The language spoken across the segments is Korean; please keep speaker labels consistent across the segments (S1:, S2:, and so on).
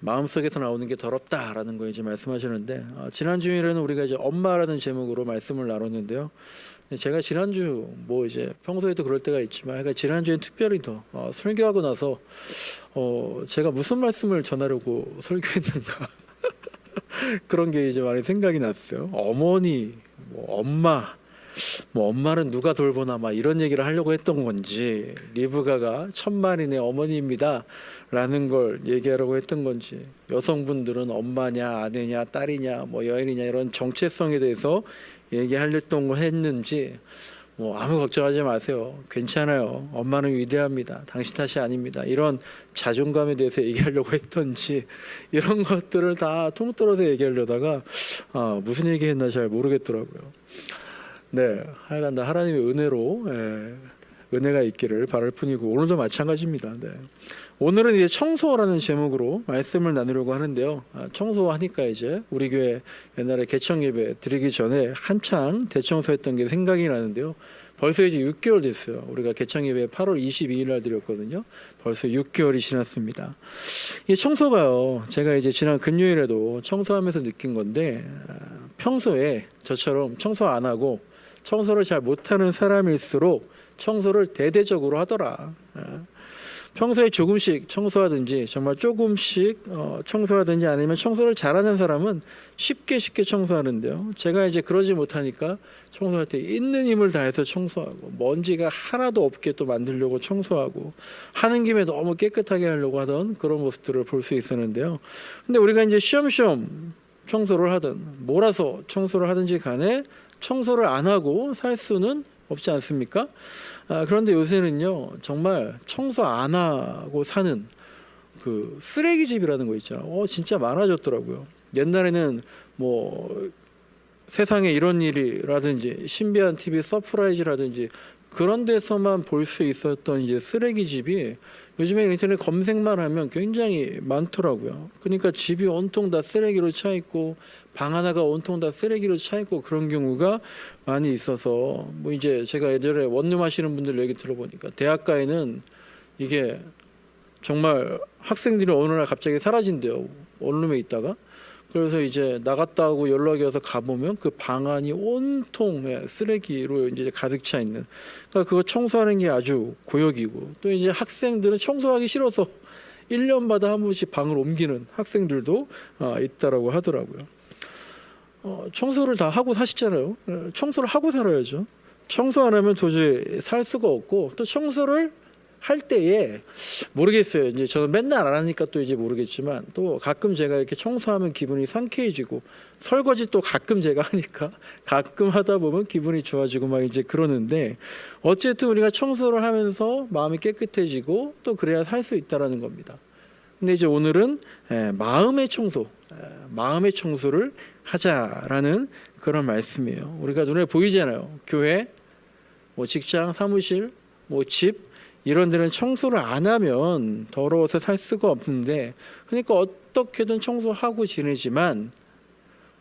S1: 마음속에서 나오는 게 더럽다라는 거 이제 말씀하시는데, 지난 주일에는 우리가 이제 엄마라는 제목으로 말씀을 나눴는데요. 제가 지난주 뭐 이제 평소에도 그럴 때가 있지만, 그러니까 지난주엔 특별히 더 설교하고 나서 제가 무슨 말씀을 전하려고 설교했는가 그런 게 이제 많이 생각이 났어요. 어머니, 뭐 엄마, 뭐 엄마는 누가 돌보나 막 이런 얘기를 하려고 했던 건지, 리브가가 천만인의 어머니입니다 라는 걸 얘기하려고 했던 건지, 여성분들은 엄마냐 아내냐 딸이냐 뭐 여인이냐 이런 정체성에 대해서 얘기하려던 거 했는지, 뭐 아무 걱정하지 마세요, 괜찮아요, 엄마는 위대합니다, 당신 탓이 아닙니다, 이런 자존감에 대해서 얘기하려고 했던지, 이런 것들을 다 통틀어서 얘기하려다가 무슨 얘기했나 잘 모르겠더라고요. 네, 하여간 다 하나님의 은혜로 은혜가 있기를 바랄 뿐이고, 오늘도 마찬가지입니다. 네. 오늘은 이제 청소라는 제목으로 말씀을 나누려고 하는데요. 청소하니까 이제 우리 교회 옛날에 개청 예배 드리기 전에 한창 대청소했던 게 생각이 나는데요. 벌써 이제 6개월 됐어요. 우리가 개청 예배 8월 22일 날 드렸거든요. 벌써 6개월이 지났습니다. 이 청소가요, 제가 이제 지난 금요일에도 청소하면서 느낀 건데, 평소에 저처럼 청소 안 하고 청소를 잘 못하는 사람일수록 청소를 대대적으로 하더라. 평소에 조금씩 청소하든지 정말 조금씩 청소하든지, 아니면 청소를 잘하는 사람은 쉽게 청소하는데요. 제가 이제 그러지 못하니까 청소할 때 있는 힘을 다해서 청소하고, 먼지가 하나도 없게 또 만들려고 청소하고, 하는 김에 너무 깨끗하게 하려고 하던 그런 모습들을 볼 수 있었는데요. 근데 우리가 이제 쉬엄쉬엄 청소를 하든 몰아서 청소를 하든지 간에 청소를 안 하고 살 수는 없지 않습니까? 그런데 요새는요, 정말 청소 안 하고 사는 그 쓰레기집이라는 거 있잖아요. 진짜 많아졌더라고요. 옛날에는 뭐 세상에 이런 일이라든지 신비한 TV 서프라이즈라든지 그런 데서만 볼 수 있었던 이제 쓰레기집이 요즘에 인터넷 검색만 하면 굉장히 많더라고요. 그러니까 집이 온통 다 쓰레기로 차 있고, 방 하나가 온통 다 쓰레기로 차 있고, 그런 경우가 많이 있어서, 뭐 이제 제가 예전에 원룸 하시는 분들 얘기 들어보니까 대학가에는 이게 정말 학생들이 어느 날 갑자기 사라진대요, 원룸에 있다가. 그래서 이제 나갔다 고 연락이 와서 가보면 그 방 안이 온통 쓰레기로 이제 가득 차 있는. 그러니까 그거 청소하는 게 아주 고역이고, 또 이제 학생들은 청소하기 싫어서 1년마다 한 번씩 방을 옮기는 학생들도 있다라고 하더라고요. 청소를 다 하고 사시잖아요. 청소를 하고 살아야죠. 청소 안 하면 도저히 살 수가 없고, 또 청소를 할 때에 모르겠어요. 이제 저는 맨날 안 하니까 또 이제 모르겠지만, 또 가끔 제가 이렇게 청소하면 기분이 상쾌해지고, 설거지 또 가끔 제가 하니까 가끔 하다 보면 기분이 좋아지고 막 이제 그러는데, 어쨌든 우리가 청소를 하면서 마음이 깨끗해지고 또 그래야 살 수 있다라는 겁니다. 근데 이제 오늘은 마음의 청소, 마음의 청소를 하자라는 그런 말씀이에요. 우리가 눈에 보이잖아요. 교회, 뭐 직장, 사무실, 뭐 집, 이런 데는 청소를 안 하면 더러워서 살 수가 없는데, 그러니까 어떻게든 청소하고 지내지만,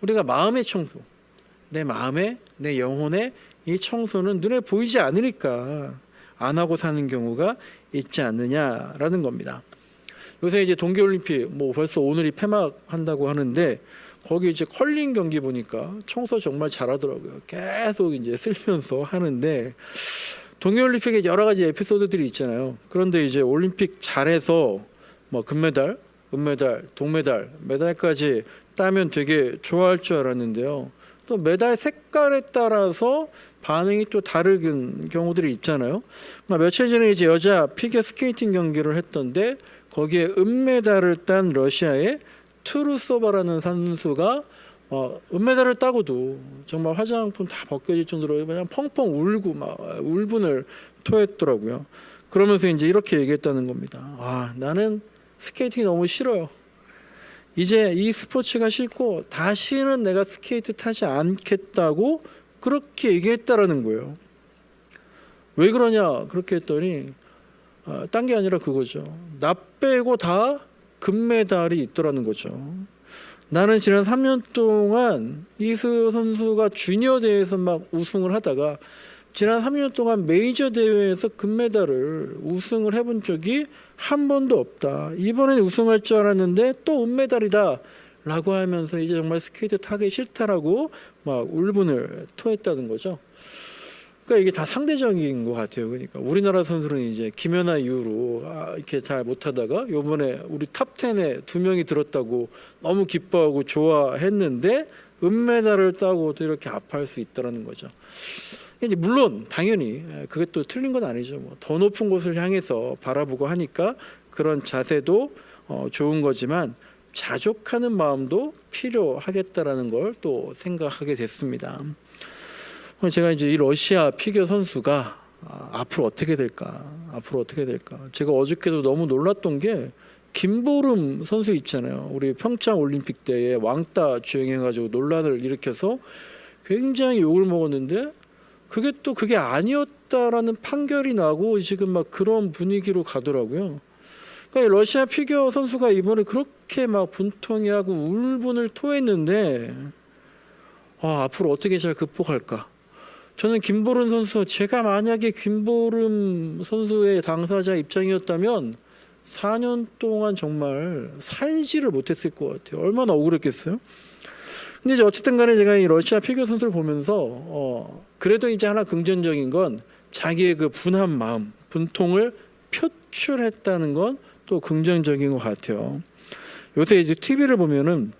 S1: 우리가 마음의 청소, 내 마음에, 내 영혼에 이 청소는 눈에 보이지 않으니까 안 하고 사는 경우가 있지 않느냐라는 겁니다. 요새 이제 동계올림픽 뭐 벌써 오늘이 폐막한다고 하는데, 거기 이제 컬링 경기 보니까 청소 정말 잘하더라고요. 계속 이제 쓸면서 하는데, 동계올림픽에 여러 가지 에피소드들이 있잖아요. 그런데 이제 올림픽 잘해서 뭐 금메달, 은메달, 동메달, 메달까지 따면 되게 좋아할 줄 알았는데요. 또 메달 색깔에 따라서 반응이 또 다른 경우들이 있잖아요. 며칠 전에 이제 여자 피겨 스케이팅 경기를 했던데, 거기에 은메달을 딴 러시아의 트루소바라는 선수가 은메달을 따고도 정말 화장품 다 벗겨질 정도로 그냥 펑펑 울고 막 울분을 토했더라고요. 그러면서 이제 이렇게 얘기했다는 겁니다. 나는 스케이팅이 너무 싫어요. 이제 이 스포츠가 싫고 다시는 내가 스케이트 타지 않겠다고 그렇게 얘기했다라는 거예요. 왜 그러냐 그렇게 했더니, 딴 게 아니라 그거죠. 나 빼고 다 금메달이 있더라는 거죠. 나는 지난 3년 동안 이수 선수가 주니어 대회에서 막 우승을 하다가 지난 3년 동안 메이저 대회에서 금메달을 우승을 해본 적이 한 번도 없다. 이번엔 우승할 줄 알았는데 또 은메달이다 라고 하면서 이제 정말 스케이트 타기 싫다라고 막 울분을 토했다는 거죠. 그러니까 이게 다 상대적인 것 같아요. 그러니까 우리나라 선수는 이제 김연아 이후로 이렇게 잘 못하다가 요번에 우리 탑 10에 2명이 들었다고 너무 기뻐하고 좋아했는데 은메달을 따고 또 이렇게 아파할 수 있다는 거죠. 이제 물론 당연히 그게 또 틀린 건 아니죠. 뭐 더 높은 곳을 향해서 바라보고 하니까 그런 자세도 좋은 거지만 자족하는 마음도 필요하겠다라는 걸 또 생각하게 됐습니다. 제가 이제 이 러시아 피겨 선수가 앞으로 어떻게 될까? 제가 어저께도 너무 놀랐던 게 김보름 선수 있잖아요. 우리 평창 올림픽 때에 왕따 주행해가지고 논란을 일으켜서 굉장히 욕을 먹었는데 그게 아니었다라는 판결이 나고 지금 막 그런 분위기로 가더라고요. 그러니까 러시아 피겨 선수가 이번에 그렇게 막 분통해하고 울분을 토했는데 앞으로 어떻게 잘 극복할까? 저는 김보름 선수, 제가 만약에 김보름 선수의 당사자 입장이었다면 4년 동안 정말 살지를 못했을 것 같아요. 얼마나 억울했겠어요? 근데 이제 어쨌든 간에 제가 이 러시아 피겨 선수를 보면서 그래도 이제 하나 긍정적인 건 자기의 그 분한 마음, 분통을 표출했다는 건 또 긍정적인 것 같아요. 요새 이제 TV를 보면은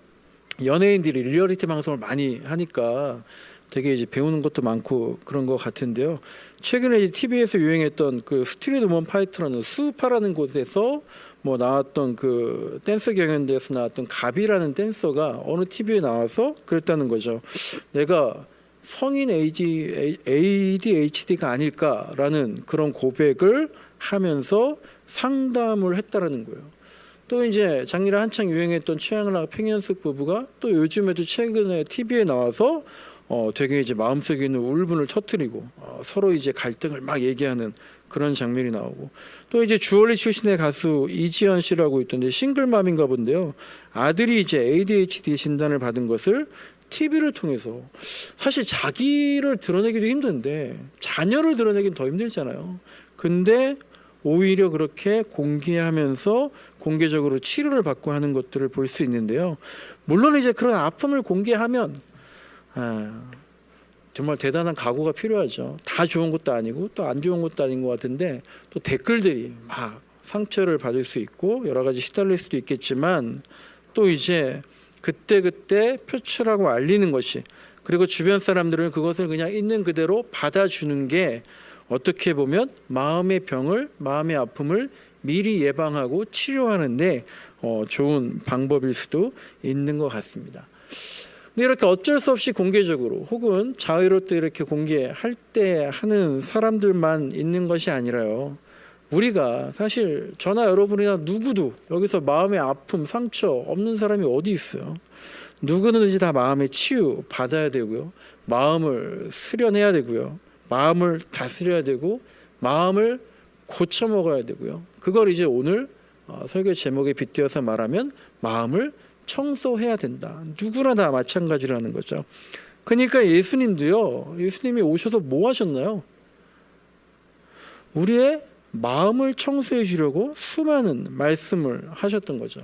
S1: 연예인들이 리얼리티 방송을 많이 하니까 되게 이제 배우는 것도 많고 그런 것 같은데요. 최근에 이제 TV에서 유행했던 그 스트리트 우먼 파이터라는 수우파라는 곳에서 뭐 나왔던 그 댄스 경연대회에서 나왔던 가비라는 댄서가 어느 TV에 나와서 그랬다는 거죠. 내가 성인 ADHD가 아닐까라는 그런 고백을 하면서 상담을 했다라는 거예요. 또 이제 작년에 한창 유행했던 최양락 팽현숙 부부가 또 요즘에도 최근에 TV에 나와서 되게 이제 마음속에 있는 울분을 터뜨리고 서로 이제 갈등을 막 얘기하는 그런 장면이 나오고, 또 이제 주얼리 출신의 가수 이지연 씨라고 있던데 싱글맘인가 본데요. 아들이 이제 ADHD 진단을 받은 것을 TV를 통해서, 사실 자기를 드러내기도 힘든데 자녀를 드러내기는 더 힘들잖아요. 근데 오히려 그렇게 공개하면서 공개적으로 치료를 받고 하는 것들을 볼 수 있는데요. 물론 이제 그런 아픔을 공개하면 정말 대단한 각오가 필요하죠. 다 좋은 것도 아니고 또 안 좋은 것도 아닌 것 같은데, 또 댓글들이 막 상처를 받을 수 있고 여러 가지 시달릴 수도 있겠지만, 또 이제 그때 표출하고 알리는 것이, 그리고 주변 사람들은 그것을 그냥 있는 그대로 받아주는 게 어떻게 보면 마음의 병을, 마음의 아픔을 미리 예방하고 치료하는데 좋은 방법일 수도 있는 것 같습니다. 근데 이렇게 어쩔 수 없이 공개적으로 혹은 자의로 이렇게 공개할 때 하는 사람들만 있는 것이 아니라요. 우리가 사실 저나 여러분이나 누구도 여기서 마음의 아픔, 상처 없는 사람이 어디 있어요. 누구든지 다 마음의 치유 받아야 되고요. 마음을 수련해야 되고요. 마음을 다스려야 되고 마음을 고쳐 먹어야 되고요. 그걸 이제 오늘 설교 제목에 빗대어서 말하면 마음을 청소해야 된다. 누구나 다 마찬가지라는 거죠. 그러니까 예수님이 오셔서 뭐 하셨나요? 우리의 마음을 청소해 주려고 수많은 말씀을 하셨던 거죠.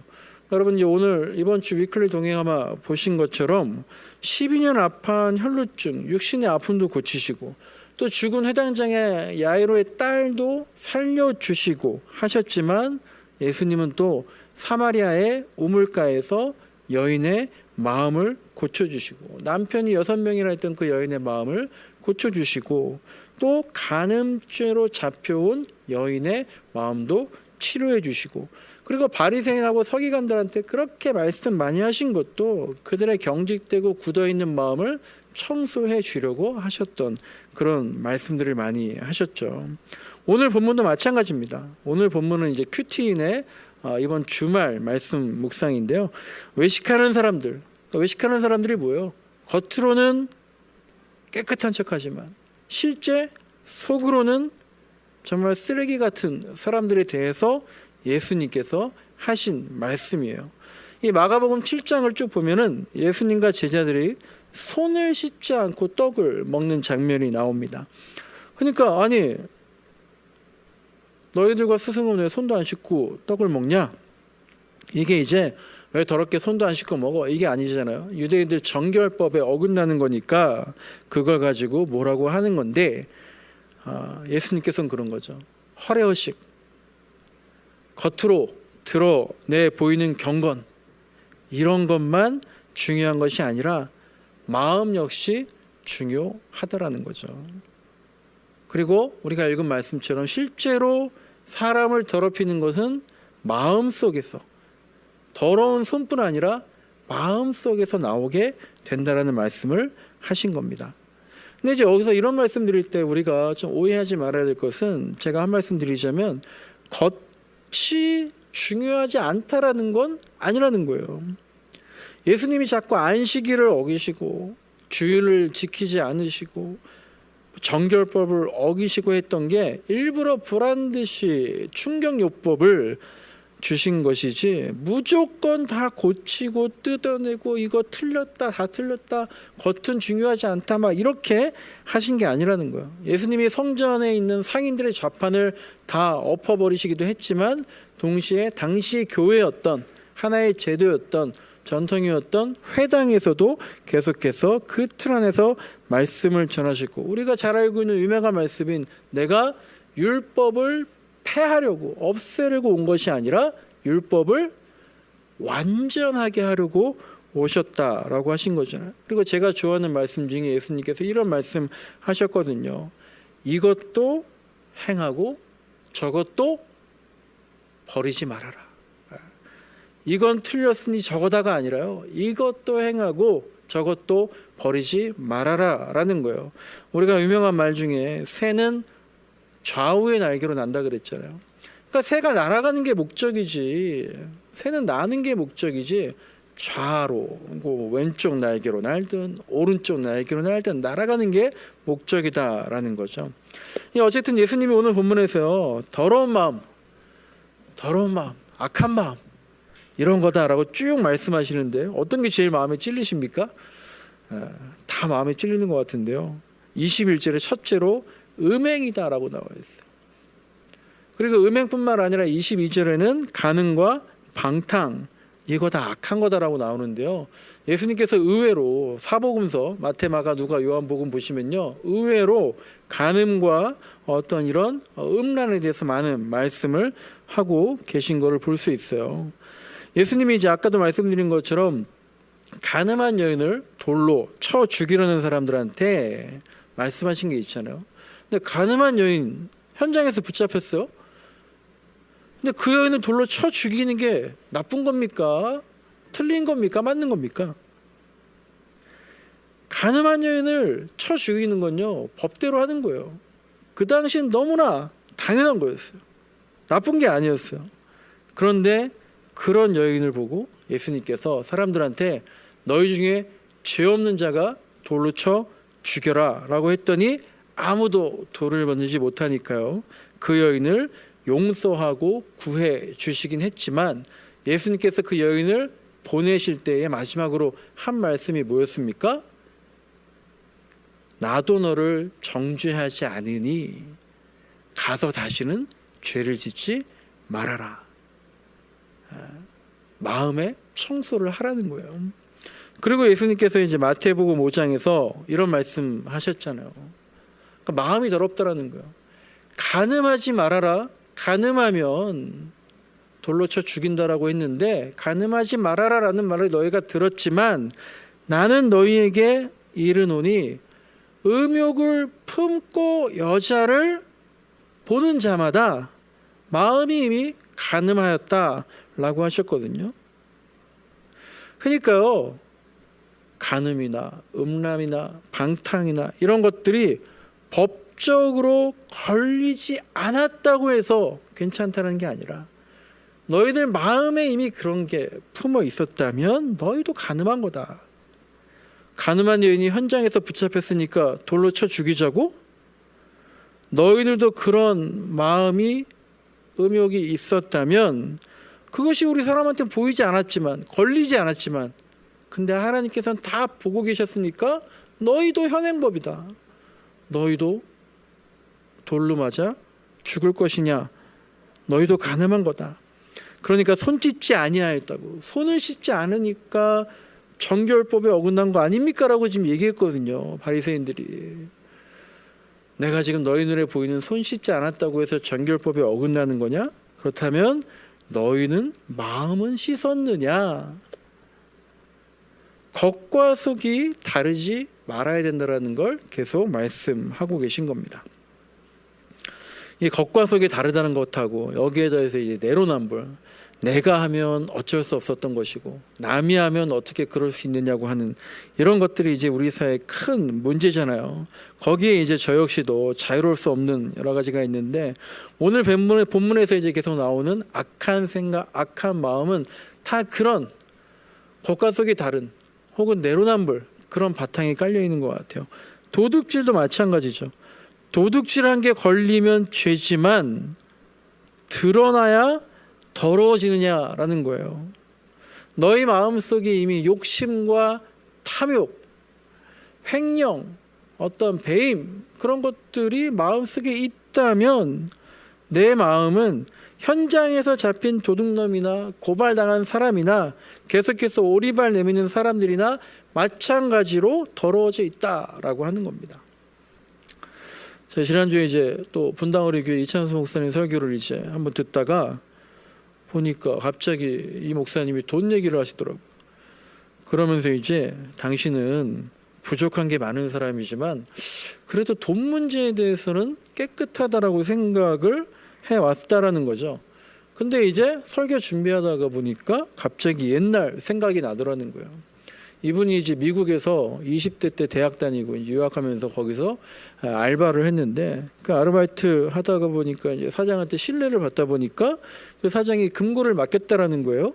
S1: 여러분 이제 오늘 이번 주 위클리 동행하마 보신 것처럼 12년 아파한 혈루증, 육신의 아픔도 고치시고, 또 죽은 회당장의 야이로의 딸도 살려주시고 하셨지만, 예수님은 또 사마리아의 우물가에서 여인의 마음을 고쳐주시고, 남편이 6명이라 했던 그 여인의 마음을 고쳐주시고, 또 간음죄로 잡혀온 여인의 마음도 치료해 주시고, 그리고 바리새인하고 서기관들한테 그렇게 말씀 많이 하신 것도 그들의 경직되고 굳어있는 마음을 청소해 주려고 하셨던 그런 말씀들을 많이 하셨죠. 오늘 본문도 마찬가지입니다. 오늘 본문은 이제 큐티인의 이번 주말 말씀 묵상인데요. 외식하는 사람들이 뭐예요? 겉으로는 깨끗한 척하지만 실제 속으로는 정말 쓰레기 같은 사람들에 대해서 예수님께서 하신 말씀이에요. 이 마가복음 7장을 쭉 보면은 예수님과 제자들이 손을 씻지 않고 떡을 먹는 장면이 나옵니다. 그러니까 아니 너희들과 스승은 왜 손도 안 씻고 떡을 먹냐? 이게 이제 왜 더럽게 손도 안 씻고 먹어? 이게 아니잖아요. 유대인들 정결법에 어긋나는 거니까 그걸 가지고 뭐라고 하는 건데 예수님께서는 그런 거죠. 허례허식, 겉으로 드러내 보이는 경건, 이런 것만 중요한 것이 아니라 마음 역시 중요하다라는 거죠. 그리고 우리가 읽은 말씀처럼 실제로 사람을 더럽히는 것은 마음속에서, 더러운 손뿐 아니라 마음속에서 나오게 된다라는 말씀을 하신 겁니다. 근데 이제 여기서 이런 말씀 드릴 때 우리가 좀 오해하지 말아야 될 것은, 제가 한 말씀 드리자면 겉이 중요하지 않다라는 건 아니라는 거예요. 예수님이 자꾸 안식일을 어기시고 주일을 지키지 않으시고 정결법을 어기시고 했던 게 일부러 보란 듯이 충격요법을 주신 것이지, 무조건 다 고치고 뜯어내고 이거 틀렸다 다 틀렸다 겉은 중요하지 않다 막 이렇게 하신 게 아니라는 거예요. 예수님이 성전에 있는 상인들의 좌판을 다 엎어버리시기도 했지만 동시에 당시의 교회였던, 하나의 제도였던, 전통이었던 회당에서도 계속해서 그 틀 안에서 말씀을 전하시고, 우리가 잘 알고 있는 유명한 말씀인 내가 율법을 폐하려고 없애려고 온 것이 아니라 율법을 완전하게 하려고 오셨다라고 하신 거잖아요. 그리고 제가 좋아하는 말씀 중에 예수님께서 이런 말씀 하셨거든요. 이것도 행하고 저것도 버리지 말아라. 이건 틀렸으니 저거다가 아니라요, 이것도 행하고 저것도 버리지 말아라 라는 거예요. 우리가 유명한 말 중에 새는 좌우의 날개로 난다 그랬잖아요. 그러니까 새가 날아가는 게 목적이지, 새는 나는 게 목적이지, 좌로 왼쪽 날개로 날든 오른쪽 날개로 날든 날아가는 게 목적이다라는 거죠. 어쨌든 예수님이 오늘 본문에서 더러운 마음, 악한 마음 이런 거다라고 쭉 말씀하시는데 어떤 게 제일 마음에 찔리십니까? 다 마음에 찔리는 것 같은데요. 21절에 첫째로 음행이다라고 나와 있어요. 그리고 음행뿐만 아니라 22절에는 간음과 방탕, 이거 다 악한 거다라고 나오는데요. 예수님께서 의외로 사복음서 마태, 마가, 누가, 요한복음 보시면요, 의외로 간음과 어떤 이런 음란에 대해서 많은 말씀을 하고 계신 것을 볼 수 있어요. 예수님이 이제 아까도 말씀드린 것처럼 간음한 여인을 돌로 쳐 죽이려는 사람들한테 말씀하신 게 있잖아요. 근데 간음한 여인 현장에서 붙잡혔어요. 근데 그 여인을 돌로 쳐 죽이는 게 나쁜 겁니까? 틀린 겁니까? 맞는 겁니까? 간음한 여인을 쳐 죽이는 건요, 법대로 하는 거예요. 그 당시엔 너무나 당연한 거였어요. 나쁜 게 아니었어요. 그런데 그런 여인을 보고 예수님께서 사람들한테 너희 중에 죄 없는 자가 돌로 쳐 죽여라 라고 했더니 아무도 돌을 던지지 못하니까요, 그 여인을 용서하고 구해 주시긴 했지만 예수님께서 그 여인을 보내실 때에 마지막으로 한 말씀이 뭐였습니까? 나도 너를 정죄하지 않으니 가서 다시는 죄를 짓지 말아라. 마음의 청소를 하라는 거예요. 그리고 예수님께서 이제 마태복음 5장에서 이런 말씀 하셨잖아요. 그러니까 마음이 더럽다라는 거예요. 간음하지 말아라. 간음하면 돌로 쳐 죽인다라고 했는데, 간음하지 말아라라는 말을 너희가 들었지만 나는 너희에게 이르노니 음욕을 품고 여자를 보는 자마다 마음이 이미 간음하였다라고 하셨거든요. 그러니까요, 간음이나 음란이나 방탕이나 이런 것들이 법적으로 걸리지 않았다고 해서 괜찮다는 게 아니라, 너희들 마음에 이미 그런 게 품어 있었다면 너희도 간음한 거다. 간음한 여인이 현장에서 붙잡혔으니까 돌로 쳐 죽이자고? 너희들도 그런 마음이, 음욕이 있었다면 그것이 우리 사람한테 보이지 않았지만, 걸리지 않았지만, 근데 하나님께서는 다 보고 계셨으니까 너희도 현행법이다. 너희도 돌로 맞아 죽을 것이냐 너희도 가늠한 거다. 그러니까 손 씻지 아니하였다고. 손을 씻지 않으니까 정결법에 어긋난 거 아닙니까? 라고 지금 얘기했거든요. 바리새인들이. 내가 지금 너희 눈에 보이는 손 씻지 않았다고 해서 정결법에 어긋나는 거냐? 그렇다면 너희는 마음은 씻었느냐? 겉과 속이 다르지 말아야 된다라는 걸 계속 말씀하고 계신 겁니다. 이 겉과 속이 다르다는 것하고 여기에 대해서 이제 내로남불, 내가 하면 어쩔 수 없었던 것이고 남이 하면 어떻게 그럴 수 있느냐고 하는 이런 것들이 이제 우리 사회의 큰 문제잖아요. 거기에 이제 저 역시도 자유로울 수 없는 여러 가지가 있는데 오늘 본문에서 이제 계속 나오는 악한 생각, 악한 마음은 다 그런 겉과 속이 다른 혹은 내로남불 그런 바탕이 깔려 있는 것 같아요. 도둑질도 마찬가지죠. 도둑질한 게 걸리면 죄지만 드러나야 더러워지느냐라는 거예요. 너희 마음속에 이미 욕심과 탐욕, 횡령, 어떤 배임 그런 것들이 마음속에 있다면 내 마음은 현장에서 잡힌 도둑놈이나 고발당한 사람이나 계속해서 오리발 내미는 사람들이나 마찬가지로 더러워져 있다라고 하는 겁니다. 제가 지난주에 이제 또 분당어리교회 이찬수 목사님 설교를 이제 한번 듣다가 보니까 갑자기 이 목사님이 돈 얘기를 하시더라고요. 그러면서 이제 당신은 부족한 게 많은 사람이지만 그래도 돈 문제에 대해서는 깨끗하다라고 생각을 해왔다라는 거죠. 근데 이제 설교 준비하다가 보니까 갑자기 옛날 생각이 나더라는 거예요. 이분이 이제 미국에서 20대 때 대학 다니고 이제 유학하면서 거기서 알바를 했는데 그 아르바이트 하다가 보니까 이제 사장한테 신뢰를 받다 보니까 그 사장이 금고를 맡겼다라는 거예요.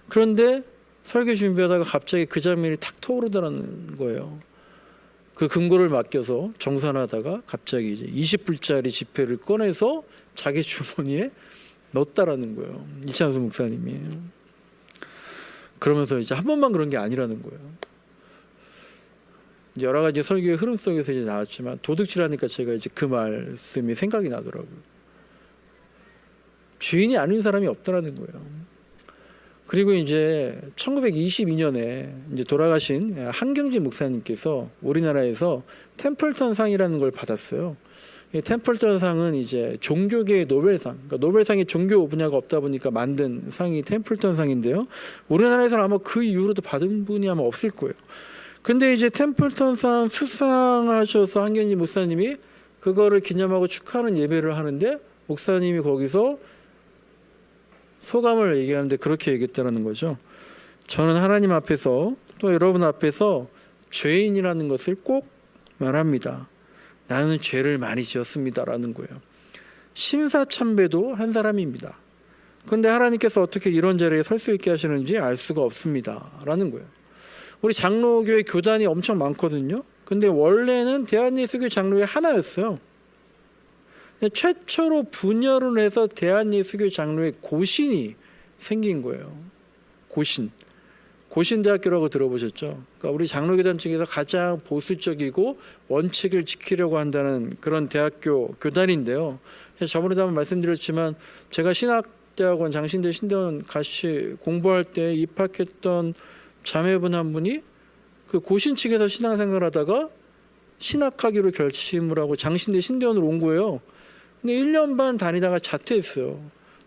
S1: 그런데 설교 준비하다가 갑자기 그 장면이 탁 떠오르더라는 거예요. 그 금고를 맡겨서 정산하다가 갑자기 이제 20불짜리 지폐를 꺼내서 자기 주머니에 넣었다라는 거예요. 이찬수 목사님이. 그러면서 이제 한 번만 그런 게 아니라는 거예요. 이제 여러 가지 설교의 흐름 속에서 이제 나왔지만 도둑질하니까 제가 이제 그 말씀이 생각이 나더라고요. 죄인이 아닌 사람이 없다라는 거예요. 그리고 이제 1922년에 이제 돌아가신 한경진 목사님께서 우리나라에서 템플턴 상이라는 걸 받았어요. 이 템플턴 상은 이제 종교계의 노벨상, 그러니까 노벨상이 종교 분야가 없다 보니까 만든 상이 템플턴 상인데요. 우리나라에서는 아마 그 이후로도 받은 분이 아마 없을 거예요. 근데 이제 템플턴 상 수상하셔서 한경진 목사님이 그거를 기념하고 축하하는 예배를 하는데 목사님이 거기서 소감을 얘기하는데 그렇게 얘기했다는 거죠. 저는 하나님 앞에서 또 여러분 앞에서 죄인이라는 것을 꼭 말합니다. 나는 죄를 많이 지었습니다라는 거예요. 신사참배도 한 사람입니다. 그런데 하나님께서 어떻게 이런 자리에 설 수 있게 하시는지 알 수가 없습니다라는 거예요. 우리 장로교회 교단이 엄청 많거든요. 근데 원래는 대한예수교 장로회 하나였어요. 최초로 분열을 해서 대한예수교 장로회 고신이 생긴 거예요. 고신대학교라고 들어보셨죠? 그러니까 우리 장로교단 측에서 가장 보수적이고 원칙을 지키려고 한다는 그런 대학교 교단인데요. 저번에도 한번 말씀드렸지만 제가 신학대학원 장신대 신대원 같이 공부할 때 입학했던 자매분 한 분이 그 고신 측에서 신앙생활을 하다가 신학하기로 결심을 하고 장신대 신대원으로 온 거예요. 근데 1년 반 다니다가 자퇴했어요.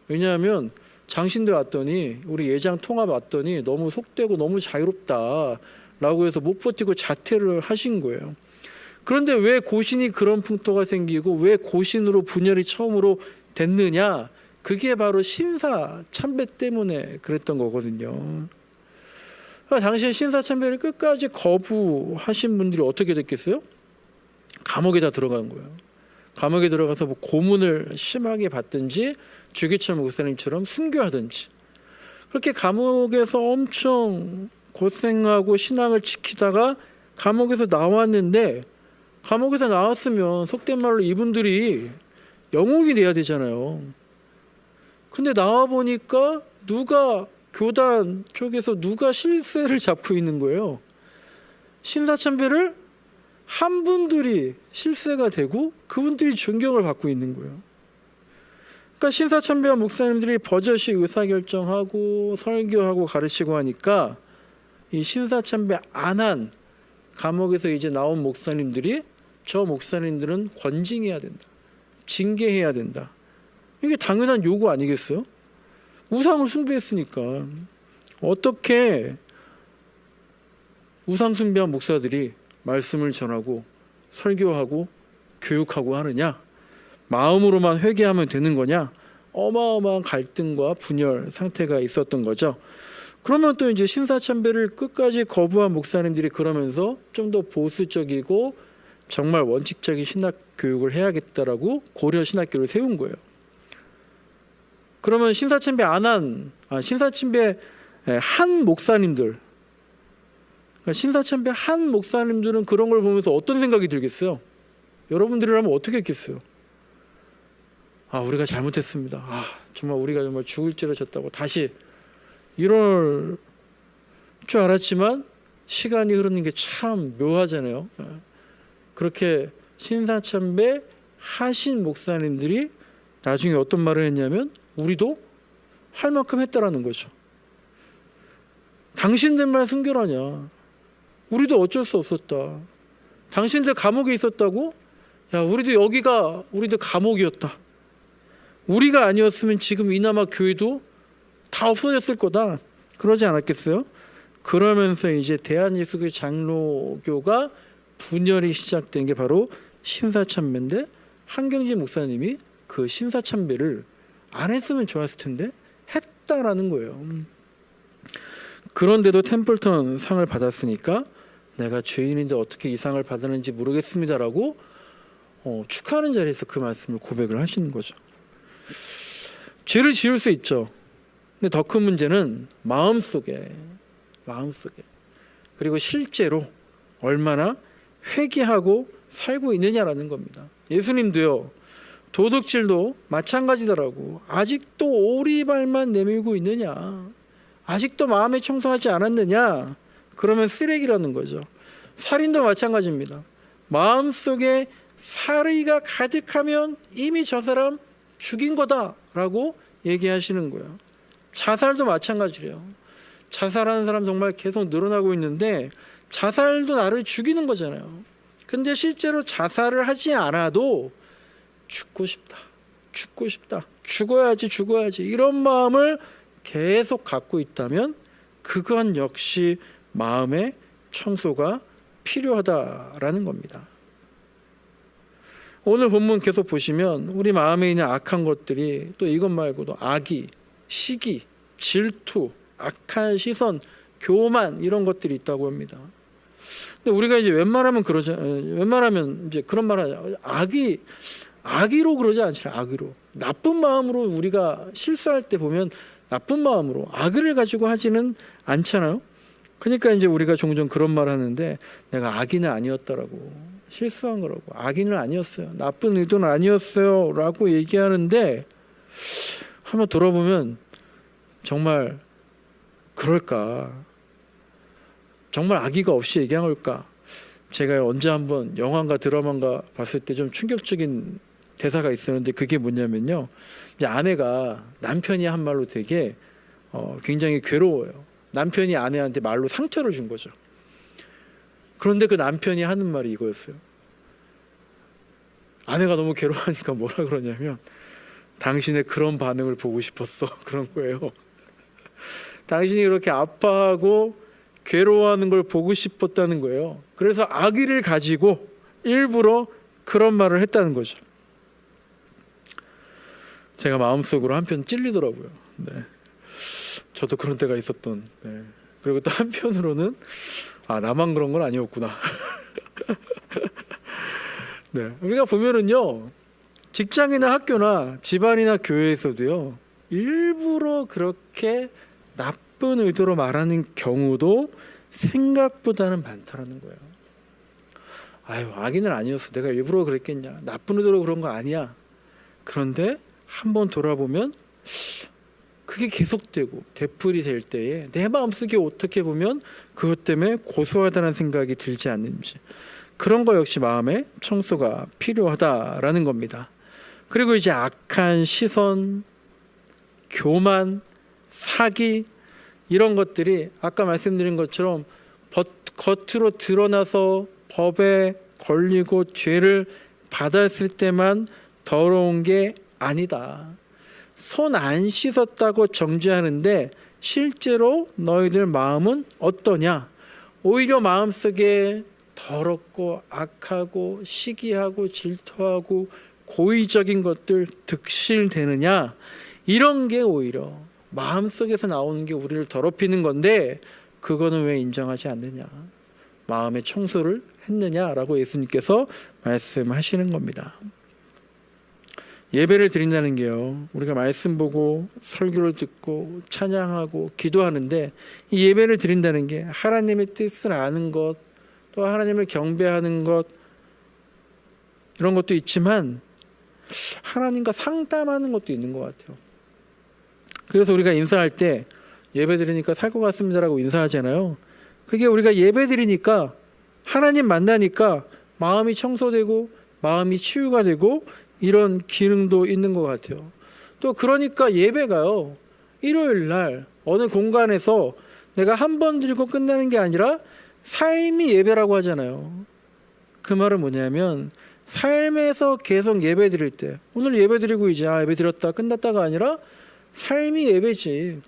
S1: 왜냐하면 장신대 왔더니 우리 예장 통합 왔더니 너무 속되고 너무 자유롭다라고 해서 못 버티고 자퇴를 하신 거예요. 그런데 왜 고신이 그런 풍토가 생기고 왜 고신으로 분열이 처음으로 됐느냐? 그게 바로 신사 참배 때문에 그랬던 거거든요. 그러니까 당시 신사 참배를 끝까지 거부하신 분들이 어떻게 됐겠어요? 감옥에 다 들어간 거예요. 감옥에 들어가서 뭐 고문을 심하게 받든지 주기철 목사님처럼 순교하든지 그렇게 감옥에서 엄청 고생하고 신앙을 지키다가 감옥에서 나왔는데 감옥에서 나왔으면 속된 말로 이분들이 영웅이 돼야 되잖아요. 근데 나와 보니까 누가 교단 쪽에서 누가 실세를 잡고 있는 거예요. 신사참배를 한 분들이 실세가 되고 그분들이 존경을 받고 있는 거예요. 그러니까 신사참배한 목사님들이 버젓이 의사결정하고 설교하고 가르치고 하니까 이 신사참배 안 한 감옥에서 이제 나온 목사님들이 저 목사님들은 권징해야 된다. 징계해야 된다. 이게 당연한 요구 아니겠어요? 우상을 숭배했으니까. 어떻게 우상 숭배한 목사들이 말씀을 전하고 설교하고 교육하고 하느냐? 마음으로만 회개하면 되는 거냐? 어마어마한 갈등과 분열 상태가 있었던 거죠. 그러면 또 이제 신사참배를 끝까지 거부한 목사님들이 그러면서 좀 더 보수적이고 정말 원칙적인 신학 교육을 해야겠다라고 고려 신학교를 세운 거예요. 그러면 신사참배 한 목사님들, 그러니까 신사참배 한 목사님들은 그런 걸 보면서 어떤 생각이 들겠어요? 여러분들이라면 어떻게 했겠어요? 우리가 잘못했습니다. 정말 우리가 정말 죽을 죄를 졌다고 다시 이럴 줄 알았지만 시간이 흐르는 게 참 묘하잖아요. 그렇게 신사참배 하신 목사님들이 나중에 어떤 말을 했냐면 우리도 할 만큼 했다라는 거죠. 당신들만 순결하냐? 우리도 어쩔 수 없었다. 당신들 감옥에 있었다고? 우리도 감옥이었다. 우리가 아니었으면 지금 이남아 교회도 다 없어졌을 거다. 그러지 않았겠어요? 그러면서 이제 대한예수교 장로교가 분열이 시작된 게 바로 신사참배인데 한경진 목사님이 그 신사참배를 안 했으면 좋았을 텐데 했다라는 거예요. 그런데도 템플턴 상을 받았으니까 내가 죄인인데 어떻게 이 상을 받았는지 모르겠습니다라고 축하하는 자리에서 그 말씀을 고백을 하시는 거죠. 죄를 지을 수 있죠. 근데 더 큰 문제는 마음속에 그리고 실제로 얼마나 회개하고 살고 있느냐라는 겁니다. 예수님도요. 도둑질도 마찬가지더라고. 아직도 오리발만 내밀고 있느냐? 아직도 마음에 청소하지 않았느냐? 그러면 쓰레기라는 거죠. 살인도 마찬가지입니다. 마음속에 살의가 가득하면 이미 저 사람 죽인 거다라고 얘기하시는 거예요. 자살도 마찬가지래요. 자살하는 사람 정말 계속 늘어나고 있는데 자살도 나를 죽이는 거잖아요. 근데 실제로 자살을 하지 않아도 죽고 싶다. 죽어야지 이런 마음을 계속 갖고 있다면 그건 역시 마음의 청소가 필요하다라는 겁니다. 오늘 본문 계속 보시면 우리 마음에 있는 악한 것들이 또 이것 말고도 악의, 시기, 질투, 악한 시선, 교만 이런 것들이 있다고 합니다. 근데 우리가 이제 웬만하면 이제 그런 말 하죠. 악의로 그러지 않잖아요. 악의로. 나쁜 마음으로 우리가 실수할 때 보면 나쁜 마음으로 악의를 가지고 하지는 않잖아요. 그러니까 이제 우리가 종종 그런 말 하는데 내가 악의는 아니었다라고. 실수한 거라고. 악의는 아니었어요. 나쁜 의도는 아니었어요. 라고 얘기하는데 한번 돌아보면 정말 그럴까? 정말 악의가 없이 얘기한 걸까? 제가 언제 한번 영화인가 드라마인가 봤을 때 좀 충격적인 대사가 있었는데 그게 뭐냐면요. 이제 아내가 남편이 한 말로 되게 굉장히 괴로워요. 남편이 아내한테 말로 상처를 준 거죠. 그런데 그 남편이 하는 말이 이거였어요. 아내가 너무 괴로워하니까 뭐라 그러냐면 당신의 그런 반응을 보고 싶었어. 그런 거예요. 당신이 그렇게 아파하고 괴로워하는 걸 보고 싶었다는 거예요. 그래서 악의를 가지고 일부러 그런 말을 했다는 거죠. 제가 마음속으로 한편 찔리더라고요. 네. 저도 그런 때가 있었던. 네. 그리고 또 한편으로는 나만 그런 건 아니었구나. 네. 우리가 보면은요, 직장이나 학교나 집안이나 교회에서도요, 일부러 그렇게 나쁜 의도로 말하는 경우도 생각보다는 많다라는 거예요. 악의는 아니었어. 내가 일부러 그랬겠냐. 나쁜 의도로 그런 거 아니야. 그런데 한번 돌아보면 그게 계속되고 되풀이 될 때에 내 마음속에 어떻게 보면 그것 때문에 고소하다는 생각이 들지 않는지, 그런 거 역시 마음의 청소가 필요하다라는 겁니다. 그리고 이제 악한 시선, 교만, 사기 이런 것들이 아까 말씀드린 것처럼 겉으로 드러나서 법에 걸리고 죄를 받았을 때만 더러운 게 아니다. 손 안 씻었다고 정죄하는데 실제로 너희들 마음은 어떠냐? 오히려 마음속에 더럽고 악하고 시기하고 질투하고 고의적인 것들 득실되느냐? 이런 게 오히려 마음속에서 나오는 게 우리를 더럽히는 건데 그거는 왜 인정하지 않느냐? 마음의 청소를 했느냐라고 예수님께서 말씀하시는 겁니다. 예배를 드린다는 게요, 우리가 말씀 보고 설교를 듣고 찬양하고 기도하는데 이 예배를 드린다는 게 하나님의 뜻을 아는 것, 또 하나님을 경배하는 것, 이런 것도 있지만 하나님과 상담하는 것도 있는 것 같아요. 그래서 우리가 인사할 때 예배 드리니까 살 것 같습니다라고 인사하잖아요. 그게 우리가 예배 드리니까 하나님 만나니까 마음이 청소되고 마음이 치유가 되고 이런 기능도 있는 것 같아요. 또 그러니까 예배가요, 일요일 날 어느 공간에서 내가 한 번 드리고 끝나는 게 아니라 삶이 예배라고 하잖아요. 그 말은 뭐냐면 삶에서 계속 예배 드릴 때, 오늘 예배 드리고 이제 예배 드렸다 끝났다가 아니라 삶이 예배지,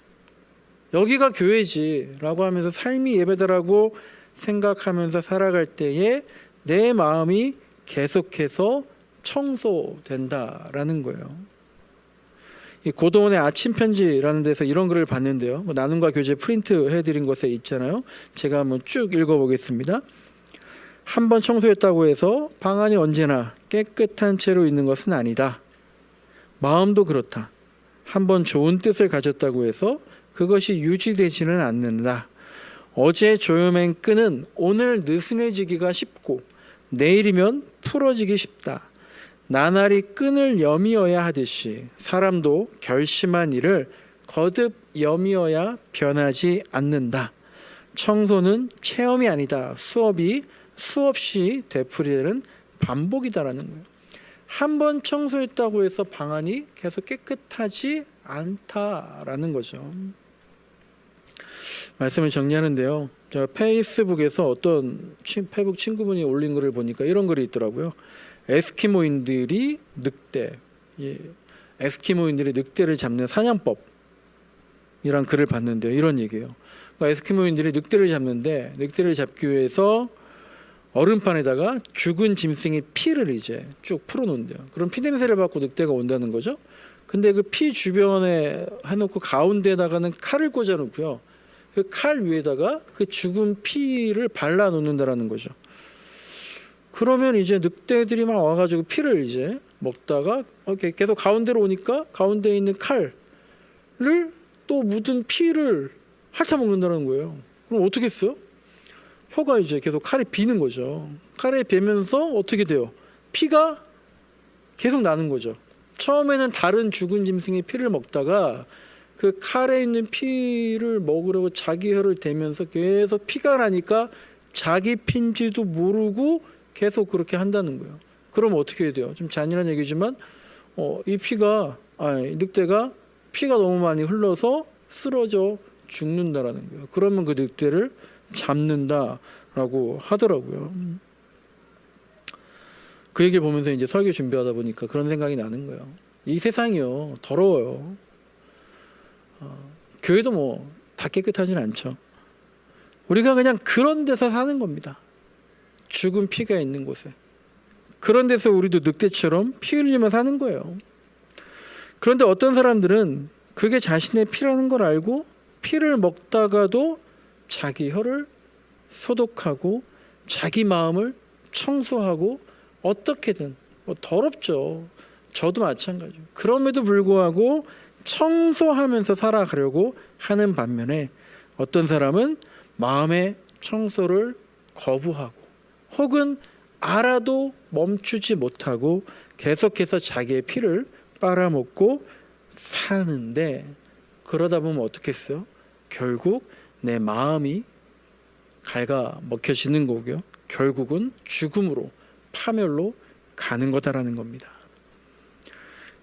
S1: 여기가 교회지 라고 하면서 삶이 예배다라고 생각하면서 살아갈 때에 내 마음이 계속해서 청소된다라는 거예요. 이 고도원의 아침 편지라는 데서 이런 글을 봤는데요, 나눔과 교제 프린트 해드린 것에 있잖아요. 제가 한번 쭉 읽어보겠습니다. 한 번 청소했다고 해서 방 안이 언제나 깨끗한 채로 있는 것은 아니다. 마음도 그렇다. 한 번 좋은 뜻을 가졌다고 해서 그것이 유지되지는 않는다. 어제 조여맨 끈은 오늘 느슨해지기가 쉽고 내일이면 풀어지기 쉽다. 나날이 끈을 여미어야 하듯이 사람도 결심한 일을 거듭 여미어야 변하지 않는다. 청소는 체험이 아니다. 수업이 수없이 되풀이되는 반복이다라는 거예요. 한 번 청소했다고 해서 방안이 계속 깨끗하지 않다라는 거죠. 말씀을 정리하는데요, 제가 페이스북에서 어떤 페북 친구분이 올린 글을 보니까 이런 글이 있더라고요. 에스키모인들이 에스키모인들이 늑대를 잡는 사냥법이란 글을 봤는데요, 이런 얘기예요. 그러니까 에스키모인들이 늑대를 잡는데 늑대를 잡기 위해서 얼음판에다가 죽은 짐승의 피를 이제 쭉 풀어놓는데요. 그럼 피 냄새를 맡고 늑대가 온다는 거죠. 근데 그 피 주변에 해놓고 가운데에다가는 칼을 꽂아놓고요, 그 칼 위에다가 그 죽은 피를 발라 놓는다라는 거죠. 그러면 이제 늑대들이 막 와가지고 피를 이제 먹다가 계속 가운데로 오니까 가운데에 있는 칼을 또 묻은 피를 핥아먹는다는 거예요. 그럼 어떻게 했어요? 혀가 이제 계속 칼에 비는 거죠. 칼에 베면서 어떻게 돼요? 피가 계속 나는 거죠. 처음에는 다른 죽은 짐승의 피를 먹다가 그 칼에 있는 피를 먹으려고 자기 혀를 대면서 계속 피가 나니까 자기 피인지도 모르고 계속 그렇게 한다는 거예요. 그럼 어떻게 해야 돼요? 좀 잔인한 얘기지만 늑대가 피가 너무 많이 흘러서 쓰러져 죽는다라는 거예요. 그러면 그 늑대를 잡는다라고 하더라고요. 그 얘기 보면서 이제 설교 준비하다 보니까 그런 생각이 나는 거예요. 이 세상이요, 더러워요. 교회도 뭐 다 깨끗하진 않죠. 우리가 그냥 그런 데서 사는 겁니다. 죽은 피가 있는 곳에. 그런 데서 우리도 늑대처럼 피 흘리며 사는 거예요. 그런데 어떤 사람들은 그게 자신의 피라는 걸 알고 피를 먹다가도 자기 혀를 소독하고 자기 마음을 청소하고 어떻게든 더럽죠. 저도 마찬가지예요. 그럼에도 불구하고 청소하면서 살아가려고 하는 반면에 어떤 사람은 마음의 청소를 거부하고 혹은 알아도 멈추지 못하고 계속해서 자기의 피를 빨아먹고 사는데, 그러다 보면 어떻겠어요? 결국 내 마음이 갉아먹혀지는 거고요. 결국은 죽음으로, 파멸로 가는 거다라는 겁니다.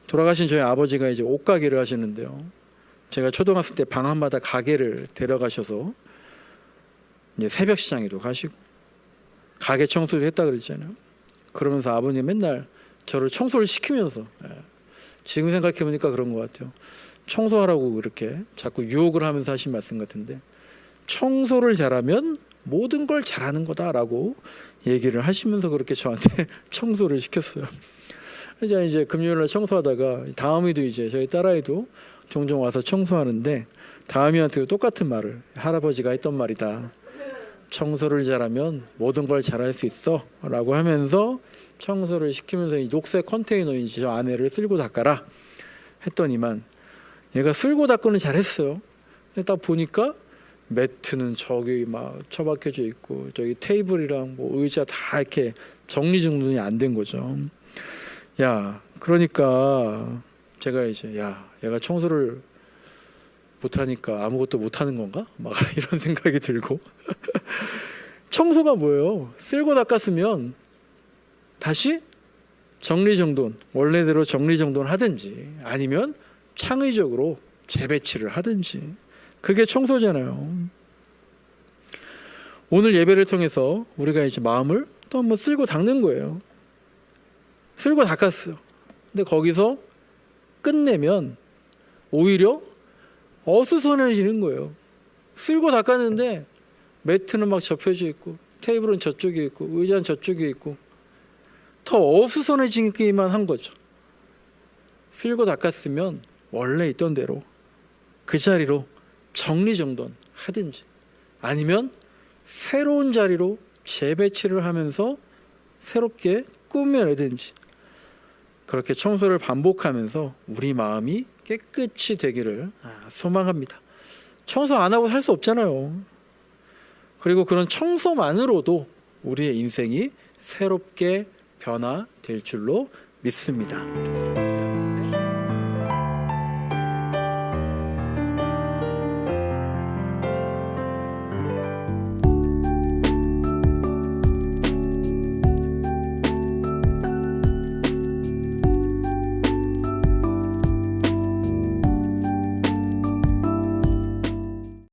S1: 돌아가신 저희 아버지가 이제 옷가게를 하시는데요. 제가 초등학생 때 방학마다 가게를 데려가셔서 이제 새벽 시장에도 가시고 가게 청소도 했다 그랬잖아요. 그러면서 아버님 맨날 저를 청소를 시키면서, 지금 생각해 보니까 그런 것 같아요. 청소하라고 이렇게 자꾸 유혹을 하면서 하신 말씀 같은데, 청소를 잘하면 모든 걸 잘하는 거다라고 얘기를 하시면서 그렇게 저한테 청소를 시켰어요. 이제 금요일날 청소하다가 다음이도 이제 저희 딸아이도 종종 와서 청소하는데, 다음이한테도 똑같은 말을, 할아버지가 했던 말이다. 청소를 잘하면 모든 걸 잘할 수 있어 라고 하면서 청소를 시키면서 이 녹색 컨테이너인지 저 안에를 쓸고 닦아라 했더니만, 얘가 쓸고 닦고는 잘했어요. 딱 보니까 매트는 저기 막 처박혀져 있고, 저기 테이블이랑 뭐 의자 다 이렇게 정리정돈이 안 된 거죠. 야, 그러니까 제가 이제, 야, 얘가 청소를 못하니까 아무것도 못하는 건가? 막 이런 생각이 들고. 청소가 뭐예요? 쓸고 닦았으면 다시 정리정돈, 원래대로 정리정돈 하든지, 아니면 창의적으로 재배치를 하든지, 그게 청소잖아요. 오늘 예배를 통해서 우리가 이제 마음을 또 한번 쓸고 닦는 거예요. 쓸고 닦았어요. 근데 거기서 끝내면 오히려 어수선해지는 거예요. 쓸고 닦았는데 매트는 막 접혀져 있고, 테이블은 저쪽에 있고, 의자는 저쪽에 있고, 더 어수선해지기만 한 거죠. 쓸고 닦았으면 원래 있던 대로 그 자리로 정리정돈 하든지, 아니면 새로운 자리로 재배치를 하면서 새롭게 꾸며내든지, 그렇게 청소를 반복하면서 우리 마음이 깨끗이 되기를 소망합니다. 청소 안 하고 살 수 없잖아요. 그리고 그런 청소만으로도 우리의 인생이 새롭게 변화될 줄로 믿습니다.